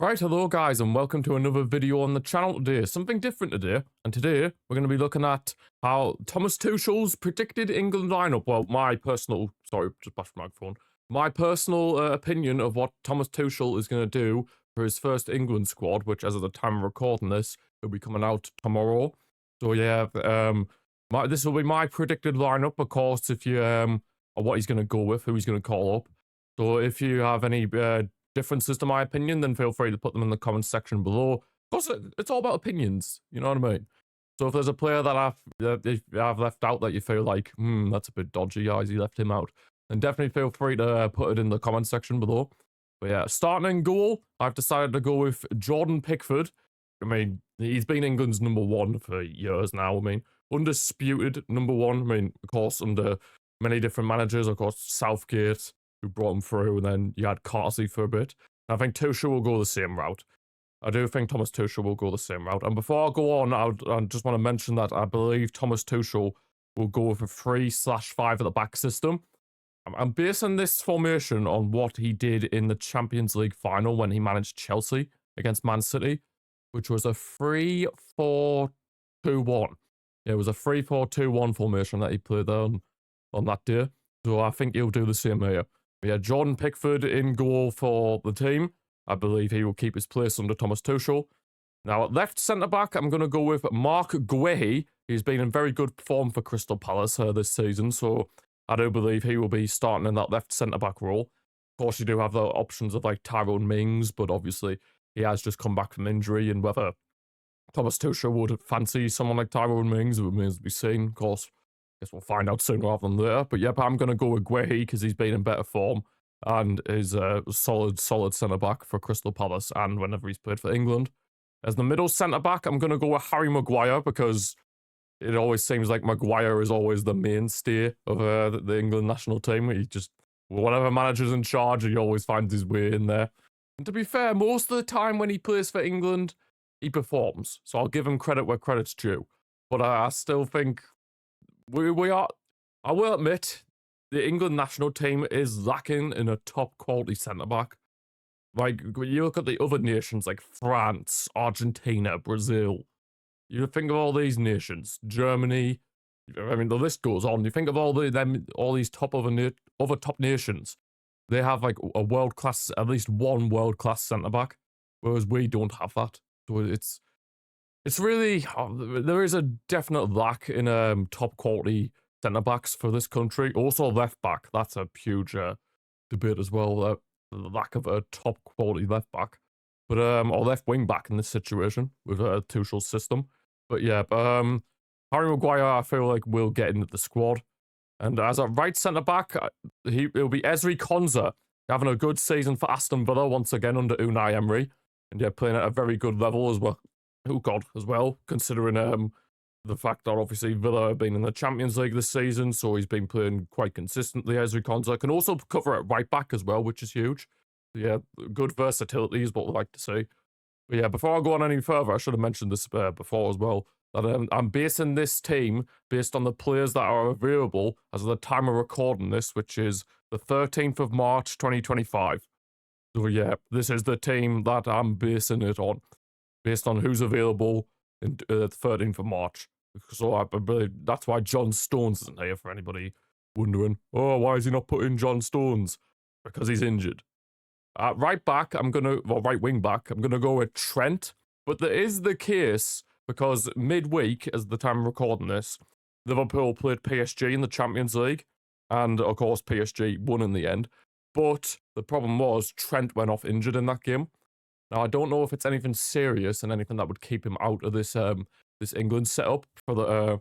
Right, hello guys, and welcome to another video on the channel today. Something different today, and today we're going to be looking at how Thomas Tuchel's predicted England lineup. Well, sorry, just bashed my microphone. My personal opinion of what Thomas Tuchel is going to do for his first England squad, which, as of the time of recording this, will be coming out tomorrow. So yeah, this will be my predicted lineup, of course. If you or what he's going to go with, who he's going to call up. So if you have any differences to my opinion, then feel free to put them in the comments section below. Of course, it's all about opinions, you know what I mean? So if there's a player that I've left out that you feel like, that's a bit dodgy, guys, you left him out, then definitely feel free to put it in the comment section below. But yeah, starting in goal, I've decided to go with Jordan Pickford. I mean, he's been England's #1 for years now. I mean, undisputed #1. I mean, of course, under many different managers, of course, Southgate, who brought him through, and then you had Carsey for a bit. And I think Tuchel will go the same route. I do think Thomas Tuchel will go the same route. And before I go on, I just want to mention that I believe Thomas Tuchel will go with a 3/5 at the back system. I'm basing this formation on what he did in the Champions League final when he managed Chelsea against Man City, which was a 3-4-2-1. Yeah, it was a 3-4-2-1 formation that he played on that day. So I think he'll do the same here. We had Jordan Pickford in goal for the team. I believe he will keep his place under Thomas Tuchel. Now, at left centre-back, I'm going to go with Marc Guehi. He's been in very good form for Crystal Palace this season, so I do believe he will be starting in that left centre-back role. Of course, you do have the options of like Tyrone Mings, but obviously he has just come back from injury, and whether Thomas Tuchel would fancy someone like Tyrone Mings, it remains to be seen. Of course, guess we'll find out sooner rather than later. But yep, I'm going to go with Guehi because he's been in better form and is a solid centre-back for Crystal Palace and whenever he's played for England. As the middle centre-back, I'm going to go with Harry Maguire because it always seems like Maguire is always the mainstay of the England national team. He just, whatever manager's in charge, he always finds his way in there. And to be fair, most of the time when he plays for England, he performs. So I'll give him credit where credit's due. But I still think we are, I will admit, the England national team is lacking in a top quality centre-back. Like, when you look at the other nations like France, Argentina, Brazil, you think of all these nations, Germany, I mean, the list goes on. You think of all these other top nations, they have like a world-class, at least one world-class centre-back, whereas we don't have that. So it's really, there is a definite lack in top quality centre backs for this country. Also left back, that's a huge debate as well. The lack of a top quality left back, but or left wing back in this situation with Tuchel's system. But yeah, Harry Maguire, I feel like will get into the squad. And as a right centre back, it'll be Ezri Konsa, having a good season for Aston Villa once again under Unai Emery, and yeah, playing at a very good level as well. Oh God, as well, considering the fact that obviously Villa have been in the Champions League this season, so he's been playing quite consistently. Ezri Konsa can also cover at right back as well, which is huge. Yeah, good versatility is what we like to see. But yeah, before I go on any further, I should have mentioned this before as well, that I'm basing this team based on the players that are available as of the time of recording this, which is the 13th of March, 2025. So yeah, this is the team that I'm basing it on, based on who's available in the 13th of March. So I believe that's why John Stones isn't here, for anybody wondering. Oh, why is he not putting John Stones? Because he's injured. Right wing back, I'm gonna go with Trent. But there is the case, because midweek, as the time of recording this, Liverpool played PSG in the Champions League, and of course PSG won in the end. But the problem was Trent went off injured in that game. Now, I don't know if it's anything serious and anything that would keep him out of this this England setup for the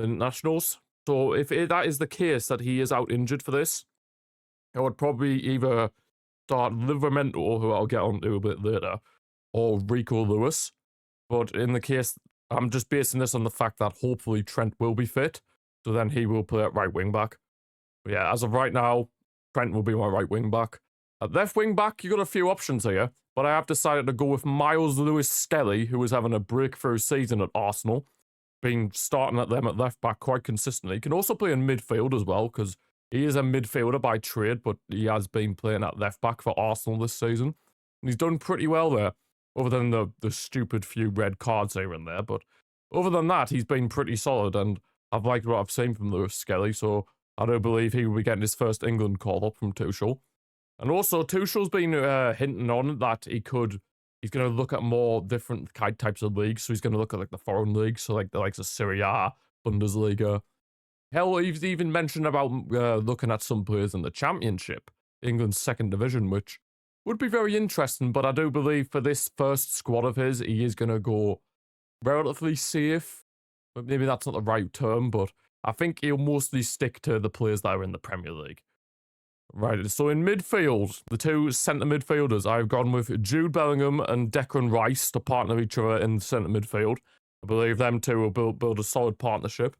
Nationals. So if that is the case, that he is out injured for this, I would probably either start Livramento, who I'll get on to a bit later, or Rico Lewis. But in the case, I'm just basing this on the fact that hopefully Trent will be fit, so then he will play at right wing back. But yeah, as of right now, Trent will be my right wing back. At left wing back, you got a few options here, but I have decided to go with Miles Lewis-Skelly, who is having a breakthrough season at Arsenal, been starting at them at left back quite consistently. He can also play in midfield as well, because he is a midfielder by trade, but he has been playing at left back for Arsenal this season. and he's done pretty well there, other than the stupid few red cards here and there. But other than that, he's been pretty solid, and I've liked what I've seen from Lewis Skelly, so I do believe he will be getting his first England call-up from Tuchel. And also, Tuchel's been hinting on that he's going to look at more different types of leagues. So he's going to look at like the foreign leagues, so like the likes of Serie A, Bundesliga. Hell, he's even mentioned about looking at some players in the Championship, England's second division, which would be very interesting. But I do believe for this first squad of his, he is going to go relatively safe. Maybe that's not the right term, but I think he'll mostly stick to the players that are in the Premier League. Right, so in midfield, the two centre midfielders, I've gone with Jude Bellingham and Declan Rice to partner each other in centre midfield. I believe them two will build a solid partnership.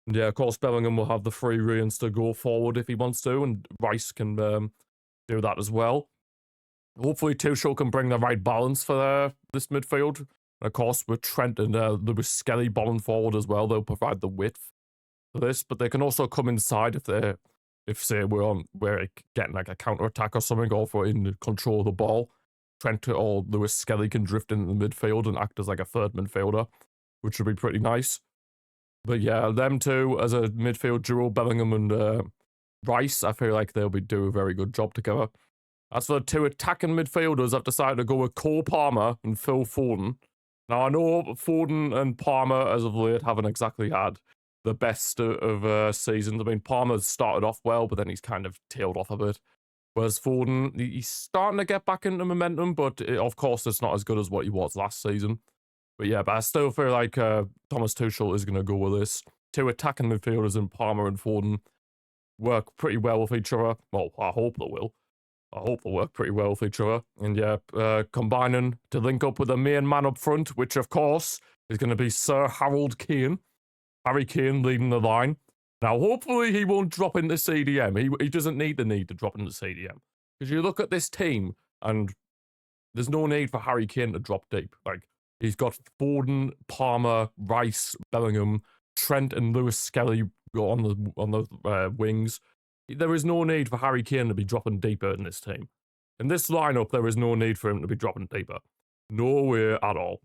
And yeah, of course, Bellingham will have the free reins to go forward if he wants to, and Rice can do that as well. Hopefully, Tuchel can bring the right balance for this midfield. And of course, with Trent and Lewis Skelly balling forward as well, they'll provide the width for this, but they can also come inside if say we're getting like a counter attack or something, or if we're in control of the ball. Trent or Lewis Skelly can drift into the midfield and act as like a third midfielder, which would be pretty nice. But yeah, them two as a midfield duo, Bellingham and Rice, I feel like they'll do a very good job together. As for the two attacking midfielders, I've decided to go with Cole Palmer and Phil Foden. Now, I know Foden and Palmer, as of late, haven't exactly had the best of seasons. I mean, Palmer's started off well, but then he's kind of tailed off a bit. Whereas Foden, he's starting to get back into momentum, but of course, it's not as good as what he was last season. But yeah, but I still feel like Thomas Tuchel is going to go with this. Two attacking midfielders in Palmer and Foden work pretty well with each other. Well, I hope they will. I hope they'll work pretty well with each other. And yeah, combining to link up with the main man up front, which of course is going to be Sir Harold Kane. Harry Kane leading the line. Now, hopefully he won't drop into CDM. He doesn't need to drop into CDM. Because you look at this team, and there's no need for Harry Kane to drop deep. Like, he's got Foden, Palmer, Rice, Bellingham, Trent and Lewis Skelly on the wings. There is no need for Harry Kane to be dropping deeper in this team. In this lineup, there is no need for him to be dropping deeper. Nowhere at all.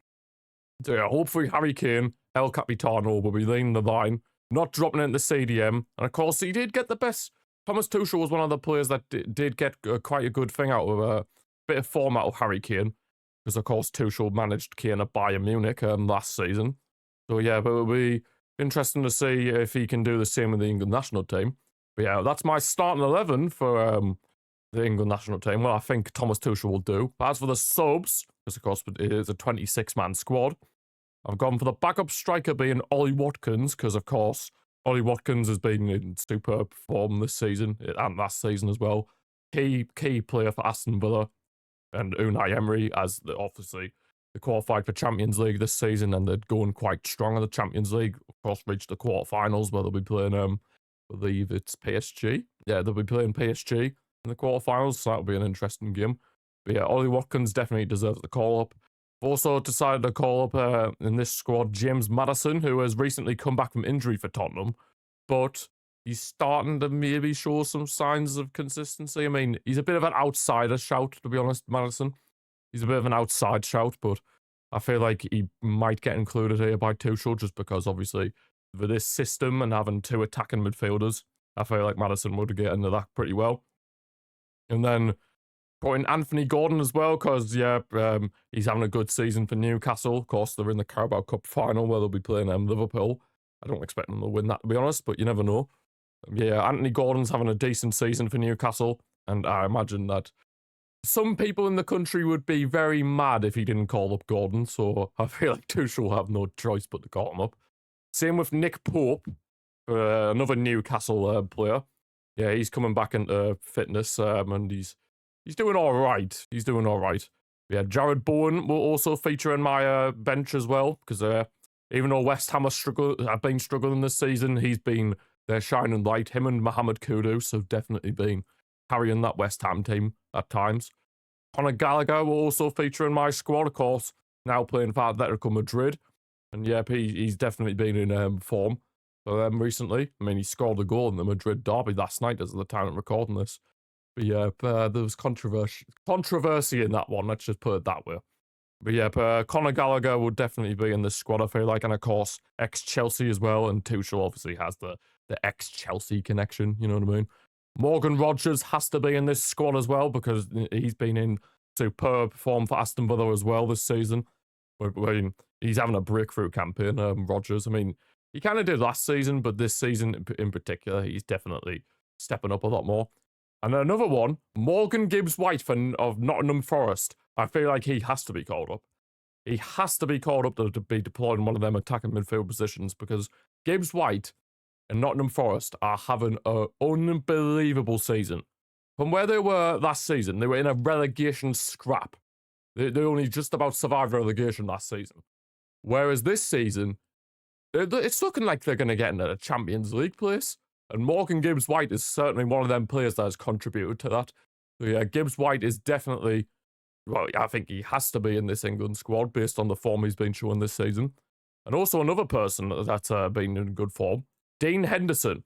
So yeah, hopefully Harry Kane, El Capitano, will be leading the line, not dropping into CDM. And of course, he did get the best. Thomas Tuchel was one of the players that did get quite a good thing out of a bit of form out of Harry Kane. Because of course, Tuchel managed Kane at Bayern Munich last season. So yeah, but it'll be interesting to see if he can do the same with the England national team. But yeah, that's my starting 11 for the England national team. Well, I think Thomas Tuchel will do. But as for the subs, because of course it is a 26-man squad, I've gone for the backup striker being Ollie Watkins, because of course Ollie Watkins has been in superb form this season and last season as well. Key player for Aston Villa, and Unai Emery, as obviously they qualified for Champions League this season and they're going quite strong in the Champions League. Of course, reached the quarterfinals where they'll be playing, I believe it's PSG. Yeah, they'll be playing PSG in the quarterfinals, so that'll be an interesting game. But yeah, Ollie Watkins definitely deserves the call-up. Also decided to call up in this squad James Maddison, who has recently come back from injury for Tottenham, but he's starting to maybe show some signs of consistency. I mean, he's a bit of an outsider shout, to be honest, Maddison. He's a bit of an outside shout, but I feel like he might get included here by Tuchel just because, obviously, for this system and having two attacking midfielders, I feel like Maddison would get into that pretty well. And then putting Anthony Gordon as well, because, yeah, he's having a good season for Newcastle. Of course, they're in the Carabao Cup final where they'll be playing Liverpool. I don't expect them to win that, to be honest, but you never know. Yeah, Anthony Gordon's having a decent season for Newcastle, and I imagine that some people in the country would be very mad if he didn't call up Gordon, so I feel like Tuchel will have no choice but to call him up. Same with Nick Pope, another Newcastle player. Yeah, he's coming back into fitness, and he's doing all right. He's doing all right. Yeah, Jared Bowen will also feature in my bench as well, because even though West Ham have been struggling this season, he's been their shining light. Him and Mohamed Kudus have definitely been carrying that West Ham team at times. Conor Gallagher will also feature in my squad, of course, now playing for Atletico Madrid. And yep, he's definitely been in form for them recently. I mean, he scored a goal in the Madrid derby last night as of the time I'm recording this. But yeah, there was controversy in that one. Let's just put it that way. But yeah, Conor Gallagher would definitely be in this squad, I feel like, and of course ex-Chelsea as well. And Tuchel obviously has the ex-Chelsea connection. You know what I mean? Morgan Rogers has to be in this squad as well because he's been in superb form for Aston Villa as well this season. I mean, he's having a breakthrough campaign. Rogers. I mean, he kind of did last season, but this season in particular, he's definitely stepping up a lot more. And another one, Morgan Gibbs-White of Nottingham Forest. I feel like he has to be called up. He has to be called up to be deployed in one of them attacking midfield positions because Gibbs-White and Nottingham Forest are having an unbelievable season. From where they were last season, they were in a relegation scrap. They only just about survived relegation last season. Whereas this season, it's looking like they're going to get into a Champions League place. And Morgan Gibbs-White is certainly one of them players that has contributed to that. So yeah, Gibbs-White is definitely, well, I think he has to be in this England squad based on the form he's been showing this season. And also another person that's been in good form, Dean Henderson,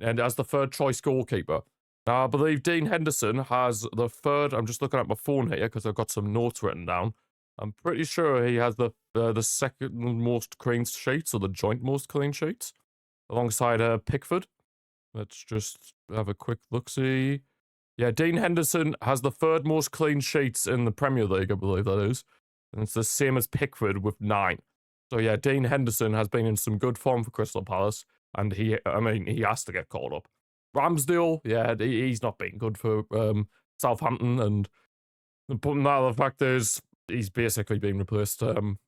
and as the third choice goalkeeper. Now, I believe Dean Henderson has the third, I'm just looking at my phone here because I've got some notes written down. I'm pretty sure he has the second most clean sheets, or the joint most clean sheets, alongside Pickford. Let's just have a quick look-see. Yeah, Dean Henderson has the third most clean sheets in the Premier League, I believe that is. And it's the same as Pickford with 9. So yeah, Dean Henderson has been in some good form for Crystal Palace, and he has to get called up. Ramsdale, yeah, he's not been good for Southampton, and putting that the fact is he's basically been replaced.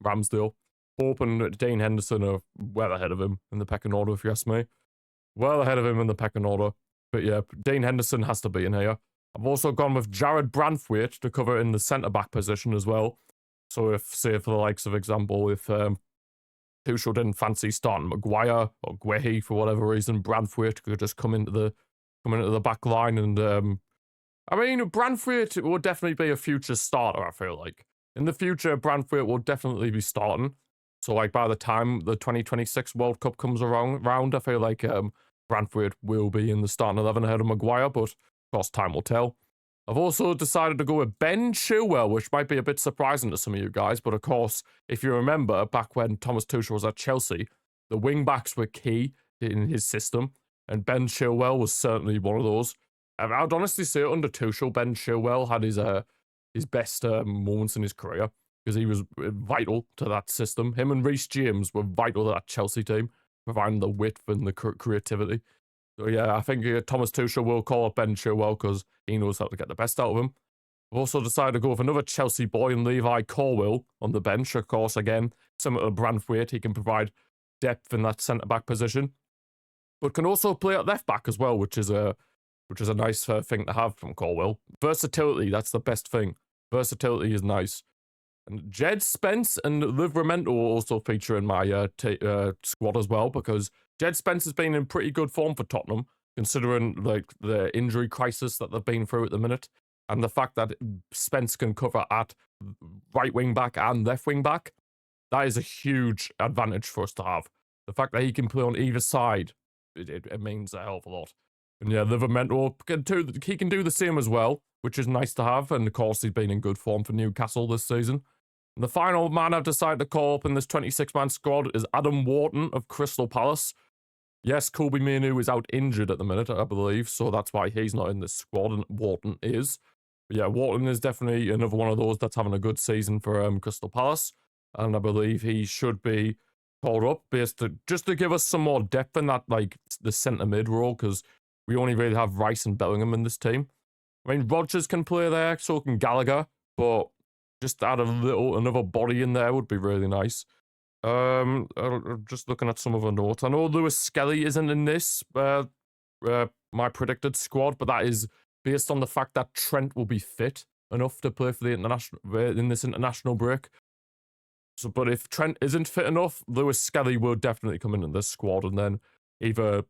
Ramsdale, Pope and Dean Henderson are well ahead of him in the pecking order, if you ask me. Well ahead of him in the pecking order. But yeah, Dean Henderson has to be in here. I've also gone with Jared Branthwaite to cover in the centre-back position as well. So if, say, for the likes of example, if Tuchel didn't fancy starting Maguire or Guehi for whatever reason, Branthwaite could just come into the back line. And I mean, Branthwaite will definitely be a future starter, I feel like. In the future, Branthwaite will definitely be starting. So, like, by the time the 2026 World Cup comes around, I feel like Branthwaite will be in the starting 11 ahead of Maguire, but of course, time will tell. I've also decided to go with Ben Chilwell, which might be a bit surprising to some of you guys, but of course, if you remember, back when Thomas Tuchel was at Chelsea, the wing-backs were key in his system, and Ben Chilwell was certainly one of those. I'd honestly say under Tuchel, Ben Chilwell had his best moments in his career, because he was vital to that system. Him and Reece James were vital to that Chelsea team, providing the width and the creativity. So yeah, I think Thomas Tuchel will call up Ben Chilwell because he knows how to get the best out of him. I've also decided to go with another Chelsea boy in Levi Colwill on the bench. Of course, again, similar to Branthwaite, he can provide depth in that centre-back position, but can also play at left-back as well, which is a nice thing to have from Colwill. Versatility, that's the best thing. Versatility is nice. And Jed Spence and Livramento also feature in my squad as well, because Jed Spence has been in pretty good form for Tottenham, considering like the injury crisis that they've been through at the minute, and the fact that Spence can cover at right wing back and left wing back. That is a huge advantage for us to have. The fact that he can play on either side, it means a hell of a lot. And yeah, Livramento he can do the same as well, which is nice to have. And of course, he's been in good form for Newcastle this season. And the final man I've decided to call up in this 26-man squad is Adam Wharton of Crystal Palace. Yes, Kobbie Mainoo is out injured at the minute, I believe, so that's why he's not in this squad, and Wharton is. But yeah, Wharton is definitely another one of those that's having a good season for Crystal Palace, and I believe he should be called up just to give us some more depth in that, like, the centre mid role, because we only really have Rice and Bellingham in this team. I mean, Rodgers can play there, so can Gallagher, but just add another body in there would be really nice. Just looking at some of the notes. I know Lewis Skelly isn't in this, my predicted squad, but that is based on the fact that Trent will be fit enough to play for the in this international break. So, but if Trent isn't fit enough, Lewis Skelly will definitely come in this squad, and then either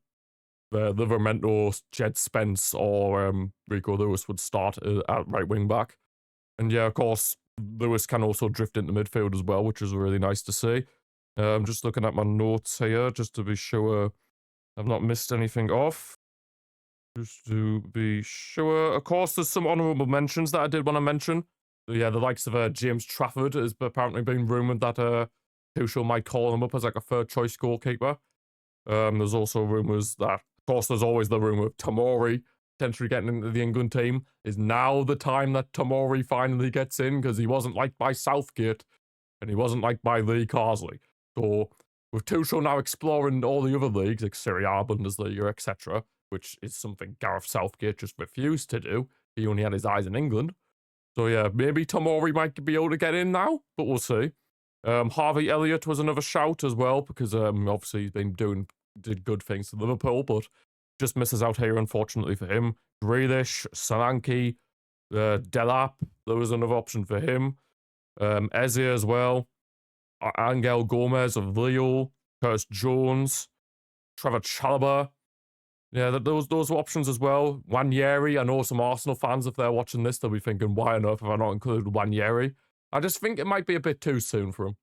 Livramento, Jed Spence, or Rico Lewis would start at right wing back. And yeah, of course, Lewis can also drift into midfield as well, which is really nice to see. I'm just looking at my notes here just to be sure I've not missed anything off. Just to be sure. Of course, there's some honourable mentions that I did want to mention. So yeah, the likes of James Trafford has apparently been rumoured that Tuchel might call him up as like a third choice goalkeeper. There's also rumours that, of course, there's always the rumour of Tomori potentially getting into the England team. Is now the time that Tomori finally gets in, because he wasn't liked by Southgate and he wasn't liked by Lee Carsley. So with Tuchel now exploring all the other leagues like Serie A, Bundesliga, etc., which is something Gareth Southgate just refused to do. He only had his eyes in England. So yeah, maybe Tomori might be able to get in now, but we'll see. Harvey Elliott was another shout as well, because obviously he's been did good things to Liverpool, but just misses out here, unfortunately for him. Grealish, Solanke, Delap, there was another option for him. Eze as well. Angel Gomez of Lille, Curtis Jones, Trevor Chalobah. Yeah, those options as well. Nwaneri, I know some Arsenal fans, if they're watching this, they'll be thinking, why on earth have I not included Nwaneri? I just think it might be a bit too soon for him.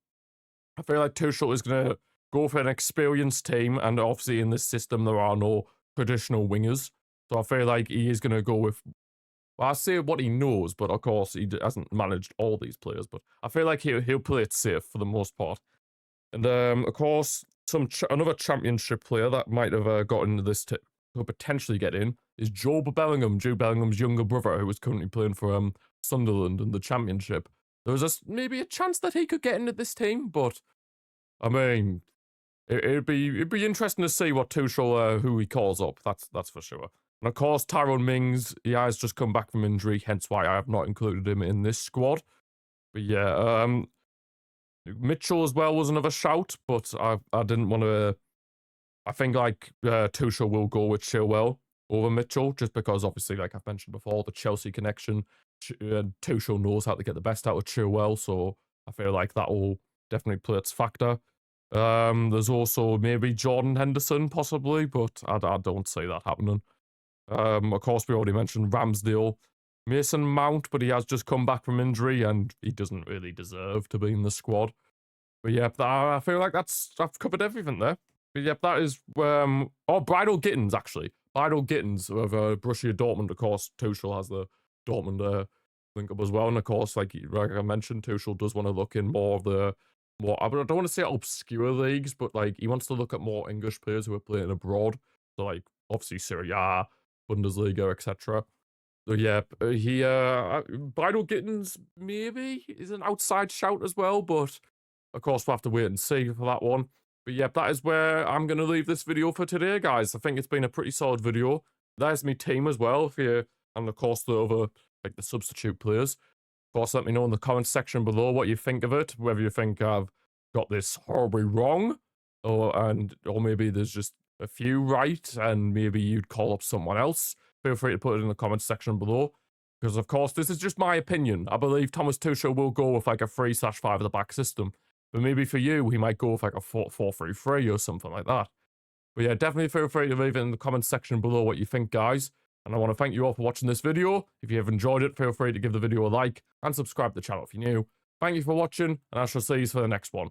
I feel like Tuchel is going to go for an experienced team, and obviously in this system there are no traditional wingers. So I feel like he is going to go with, well, I say what he knows, but of course he hasn't managed all these players. But I feel like he'll play it safe for the most part. And of course, another Championship player that might have got into this could potentially get in is Jobe Bellingham, Jude Bellingham's younger brother, who is currently playing for Sunderland in the Championship. There was maybe a chance that he could get into this team, but I mean, it'd be interesting to see what Tuchel who he calls up. That's for sure. And of course, Tyrone Mings, he has just come back from injury, hence why I have not included him in this squad. But yeah, Mitchell as well was another shout, but I didn't want to. I think like Tuchel will go with Chilwell over Mitchell, just because obviously, like I've mentioned before, the Chelsea connection. Tuchel knows how to get the best out of Chilwell, so I feel like that will definitely play its factor. There's also maybe Jordan Henderson, possibly, but I don't see that happening. Of course, we already mentioned Ramsdale, Mason Mount, but he has just come back from injury and he doesn't really deserve to be in the squad. But yeah, I feel like I've covered everything there. But yeah, that is Bridal Gittins, actually. Bridal Gittins of Borussia Dortmund. Of course, Tuchel has the Dortmund link up as well, and of course, like I mentioned, Tuchel does want to look in more of the I don't want to say obscure leagues, but like he wants to look at more English players who are playing abroad. So like obviously Serie A, Bundesliga, etc. So yeah, Bridal Gittins maybe is an outside shout as well, but of course we'll have to wait and see for that one. But yeah, that is where I'm going to leave this video for today, guys. I think it's been a pretty solid video. There's my team as well, and of course the other, like the substitute players. Of course, let me know in the comments section below what you think of it, whether you think I've got this horribly wrong, or maybe there's just a few right, and maybe you'd call up someone else. Feel free to put it in the comments section below, because of course this is just my opinion. I believe Thomas Tuchel will go with like a 3/5 at the back system, but maybe for you he might go with like a 4-3-3 or something like that. But yeah, definitely feel free to leave it in the comments section below what you think, guys. And I want to thank you all for watching this video. If you have enjoyed it, feel free to give the video a like and subscribe to the channel if you're new. Thank you for watching, and I shall see you for the next one.